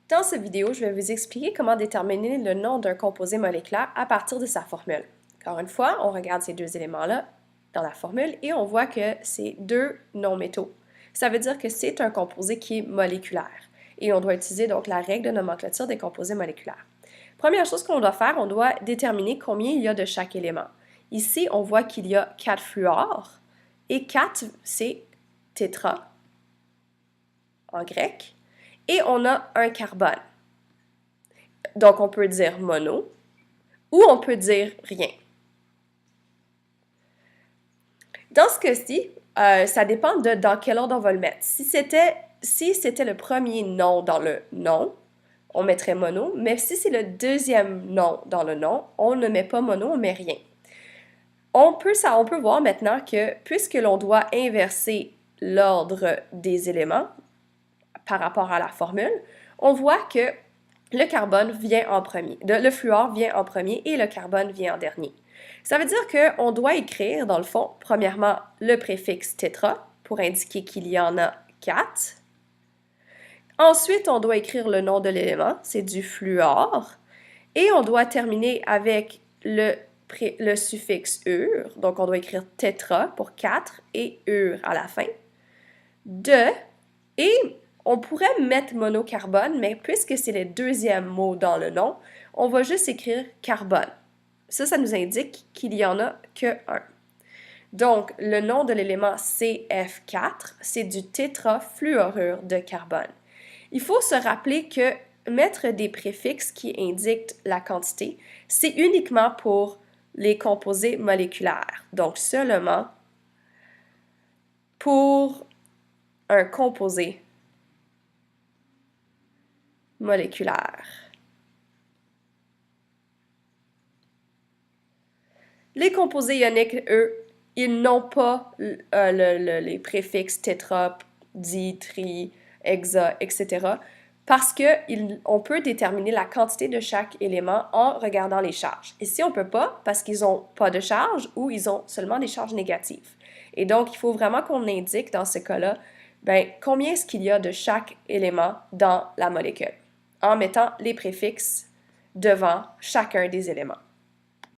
Dans cette vidéo, je vais vous expliquer comment déterminer le nom d'un composé moléculaire à partir de sa formule. Encore une fois, on regarde ces deux éléments-là dans la formule et on voit que c'est deux non-métaux. Ça veut dire que c'est un composé qui est moléculaire et on doit utiliser donc la règle de nomenclature des composés moléculaires. Première chose qu'on doit faire, on doit déterminer combien il y a de chaque élément. Ici, on voit qu'il y a 4 fluors et 4, c'est tétra en grec. Et on a un carbone. Donc, on peut dire mono ou on peut dire rien. Dans ce cas-ci, ça dépend de dans quel ordre on va le mettre. Si c'était le premier nom dans le nom, on mettrait mono, mais si c'est le deuxième nom dans le nom, on ne met pas mono, on met rien. On peut voir maintenant que puisque l'on doit inverser l'ordre des éléments par rapport à la formule, on voit que le carbone vient en premier, le fluor vient en premier et le carbone vient en dernier. Ça veut dire qu'on doit écrire, dans le fond, premièrement, le préfixe tétra pour indiquer qu'il y en a 4. Ensuite, on doit écrire le nom de l'élément, c'est du fluor. Et on doit terminer avec le suffixe ure, donc on doit écrire tétra pour 4 et ure à la fin. Et on pourrait mettre monocarbone, mais puisque c'est le deuxième mot dans le nom, on va juste écrire carbone. Ça nous indique qu'il n'y en a que un. Donc, le nom de l'élément CF4, c'est du tétrafluorure de carbone. Il faut se rappeler que mettre des préfixes qui indiquent la quantité, c'est uniquement pour les composés moléculaires. Donc, seulement pour un composé moléculaire. Les composés ioniques, eux, ils n'ont pas les préfixes tétra, di, tri, hexa, etc. parce qu'on peut déterminer la quantité de chaque élément en regardant les charges. Ici, on ne peut pas parce qu'ils n'ont pas de charge ou ils ont seulement des charges négatives. Et donc, il faut vraiment qu'on indique dans ce cas-là combien est-ce qu'il y a de chaque élément dans la molécule en mettant les préfixes devant chacun des éléments.